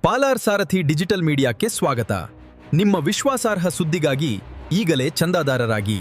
ಪಾಲಾರ್ ಸಾರಥಿ digital ಮೀಡಿಯಾಕ್ಕೆ ಸ್ವಾಗತ. ನಿಮ್ಮ ವಿಶ್ವಾಸಾರ್ಹ ಸುದ್ದಿಗಾಗಿ ಈಗಲೇ ಚಂದಾದಾರರಾಗಿ.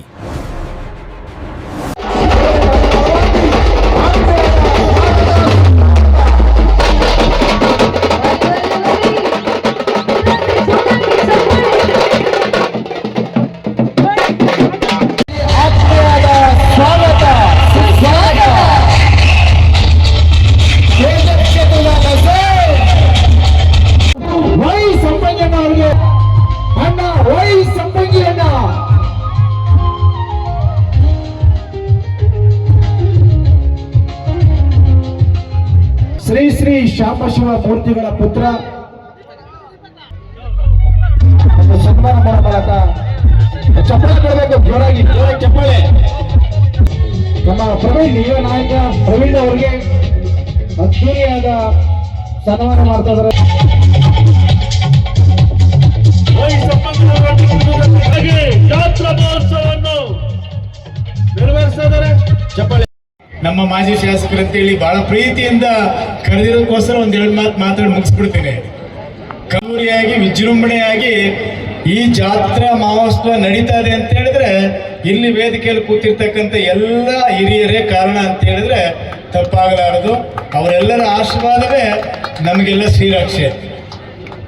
ಶ್ರೀ ಶ್ರೀ ಶಾಂಬಶಿವ ಮೂರ್ತಿಗಳ ಪುತ್ರ ಸನ್ಮಾನ ಮಾಡೋ ಮೂಲಕ ಚಪ್ಪಾಳೆ ಕೊಡಬೇಕು. ಜೋರಾಗಿ ಚಪ್ಪಾಳೆ. ನಮ್ಮ ಪ್ರವೀಣ್ ಯುವ ನಾಯಕ ಪ್ರವೀಣ್ ಅವರಿಗೆ ಅದ್ದೂರಿಯಾದ ಸನ್ಮಾನ ಮಾಡ್ತಾ ಇದ್ದಾರೆ. ಜಾತ್ರಾ ಮಹೋತ್ಸವವನ್ನು ನೆರವೇರಿಸ್ತಾ ಇದ್ದಾರೆ. ಚಪ್ಪಾಳೆ. ನಮ್ಮ ಮಾಜಿ ಶಾಸಕರಂತೇಳಿ ಬಹಳ ಪ್ರೀತಿಯಿಂದ ಕರೆದಿರೋದಕ್ಕೋಸ್ಕರ ಒಂದೆರಡು ಮಾತು ಮಾತಾಡಿ ಮುಗಿಸ್ಬಿಡ್ತೇನೆ. ಕಲ್ಲೂರಿಯಾಗಿ ವಿಜೃಂಭಣೆಯಾಗಿ ಈ ಜಾತ್ರಾ ಮಹೋತ್ಸವ ನಡೀತಾ ಇದೆ ಅಂತ ಹೇಳಿದ್ರೆ ಇಲ್ಲಿ ವೇದಿಕೆಯಲ್ಲಿ ಕೂತಿರ್ತಕ್ಕಂಥ ಎಲ್ಲ ಹಿರಿಯರೇ ಕಾರಣ ಅಂತ ಹೇಳಿದ್ರೆ ತಪ್ಪಾಗಲಾರದು. ಅವರೆಲ್ಲರ ಆಶೀರ್ವಾದವೇ ನಮಗೆಲ್ಲ ಶ್ರೀರಕ್ಷೆ.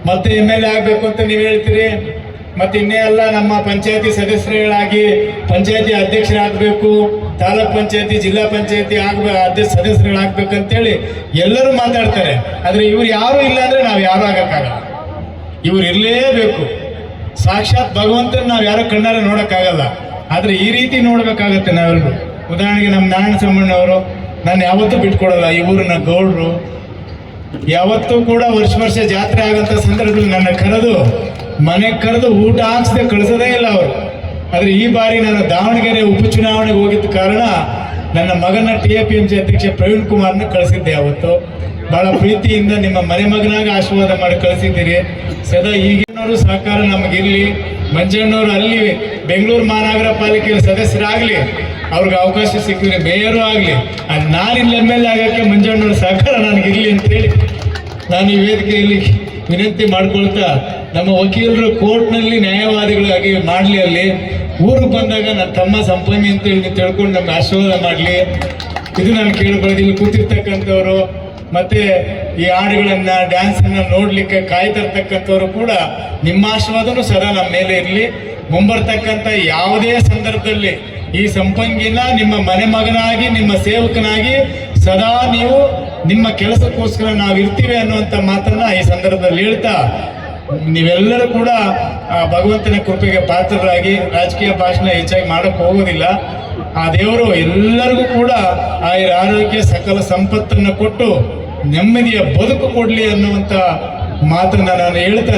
ಮತ್ತೆ MLA ಆಗಬೇಕು ಅಂತ ನೀವು ಹೇಳ್ತೀರಿ, ಮತ್ತೆ ಇನ್ನೇ ಎಲ್ಲ ನಮ್ಮ ಪಂಚಾಯತಿ ಸದಸ್ಯರುಗಳಾಗಿ ಪಂಚಾಯತಿ ಅಧ್ಯಕ್ಷರಾಗಬೇಕು, ತಾಲೂಕ್ ಪಂಚಾಯತಿ ಜಿಲ್ಲಾ ಪಂಚಾಯತಿ ಸದಸ್ಯರುಗಳಾಗಬೇಕಂತೇಳಿ ಎಲ್ಲರೂ ಮಾತಾಡ್ತಾರೆ. ಆದರೆ ಇವ್ರು ಯಾರು ಇಲ್ಲ ಅಂದರೆ ನಾವು ಯಾರು ಆಗಕ್ಕಾಗಲ್ಲ. ಇವ್ರು ಇರಲೇಬೇಕು. ಸಾಕ್ಷಾತ್ ಭಗವಂತನ ನಾವು ಯಾರೋ ಕಣ್ಣಾರೆ ನೋಡೋಕ್ಕಾಗಲ್ಲ, ಆದರೆ ಈ ರೀತಿ ನೋಡ್ಬೇಕಾಗತ್ತೆ ನಾವೆಲ್ಲರೂ. ಉದಾಹರಣೆಗೆ ನಮ್ಮ ನಾರಾಯಣ ಸಮ್ಮಣ್ಣವರು ನಾನು ಯಾವತ್ತೂ ಬಿಟ್ಕೊಡಲ್ಲ. ಈ ಊರಿನ ಗೌಡ್ರು ಯಾವತ್ತೂ ಕೂಡ ವರ್ಷ ಜಾತ್ರೆ ಆಗೋಂಥ ಸಂದರ್ಭದಲ್ಲಿ ನನ್ನ ಕರೆದು ಮನೆಗೆ ಕರೆದು ಊಟ ಹಾಕ್ಸದೆ ಕಳಿಸೋದೇ ಇಲ್ಲ ಅವರು. ಆದರೆ ಈ ಬಾರಿ ನಾನು ದಾವಣಗೆರೆ ಉಪಚುನಾವಣೆಗೆ ಹೋಗಿದ್ದ ಕಾರಣ ನನ್ನ ಮಗನ TAPMC ಅಧ್ಯಕ್ಷ ಪ್ರವೀಣ್ ಕುಮಾರ್ನ ಕಳಿಸಿದ್ದೆ. ಅವತ್ತು ಬಹಳ ಪ್ರೀತಿಯಿಂದ ನಿಮ್ಮ ಮನೆ ಮಗನಾಗ ಆಶೀರ್ವಾದ ಮಾಡಿ ಕಳಿಸಿದ್ದೀರಿ. ಸದಾ ಈಗಿನವರು ಸಹಕಾರ ನಮಗಿರಲಿ. ಮಂಜಣ್ಣವರು ಅಲ್ಲಿ ಬೆಂಗಳೂರು ಮಹಾನಗರ ಪಾಲಿಕೆಯಲ್ಲಿ ಸದಸ್ಯರಾಗಲಿ, ಅವ್ರಿಗೆ ಅವಕಾಶ ಸಿಕ್ಕಿದ್ರೆ ಮೇಯರು ಆಗಲಿ, ಅದು ನಾನಿಲ್ಲಿ MLA ಆಗೋಕ್ಕೆ ಮಂಜಣ್ಣವ್ರ ಸಹಕಾರ ನನಗಿರಲಿ ಅಂತೇಳಿ ನಾನು ಈ ವೇದಿಕೆಯಲ್ಲಿ ವಿನಂತಿ ಮಾಡ್ಕೊಳ್ತಾ, ನಮ್ಮ ವಕೀಲರು ಕೋರ್ಟ್ನಲ್ಲಿ ನ್ಯಾಯವಾದಿಗಳಾಗಿ ಮಾಡಲಿ, ಅಲ್ಲಿ ಊರಿಗೆ ಬಂದಾಗ ನನ್ನ ತಮ್ಮ ಸಂಪಂಗಿ ಅಂತೇಳಿ ನೀವು ತಿಳ್ಕೊಂಡು ನಮ್ಗೆ ಆಶೀರ್ವಾದ ಮಾಡಲಿ. ಇದು ನಾನು ಕೇಳ್ಕೊಳ್ಳೋದು. ಇಲ್ಲಿ ಕೂತಿರ್ತಕ್ಕಂಥವ್ರು ಮತ್ತೆ ಈ ಹಾಡುಗಳನ್ನ ಡ್ಯಾನ್ಸನ್ನು ನೋಡಲಿಕ್ಕೆ ಕಾಯ್ತಿರ್ತಕ್ಕಂಥವ್ರು ಕೂಡ ನಿಮ್ಮ ಆಶೀರ್ವಾದನೂ ಸದಾ ನಮ್ಮ ಮೇಲೆ ಇರಲಿ. ಮುಂಬರ್ತಕ್ಕಂಥ ಯಾವುದೇ ಸಂದರ್ಭದಲ್ಲಿ ಈ ಸಂಪಂಗಿನ ನಿಮ್ಮ ಮನೆ ಮಗನಾಗಿ ನಿಮ್ಮ ಸೇವಕನಾಗಿ ಸದಾ ನೀವು ನಿಮ್ಮ ಕೆಲಸಕ್ಕೋಸ್ಕರ ನಾವು ಇರ್ತೀವಿ ಅನ್ನುವಂಥ ಮಾತನ್ನ ಈ ಸಂದರ್ಭದಲ್ಲಿ ಹೇಳ್ತಾ, ನೀವೆಲ್ಲರೂ ಕೂಡ ಭಗವಂತನ ಕೃಪೆಗೆ ಪಾತ್ರರಾಗಿ ರಾಜಕೀಯ ಭಾಷಣ ಹೆಚ್ಚಾಗಿ ಮಾಡಕ್ಕೆ ಹೋಗೋದಿಲ್ಲ. ಆ ದೇವರು ಎಲ್ಲರಿಗೂ ಕೂಡ ಆರೋಗ್ಯ ಸಕಲ ಸಂಪತ್ತನ್ನು ಕೊಟ್ಟು ನೆಮ್ಮದಿಯ ಬದುಕು ಕೊಡಲಿ ಅನ್ನುವಂಥ ಮಾತನ್ನ ನಾನು ಹೇಳ್ತಾ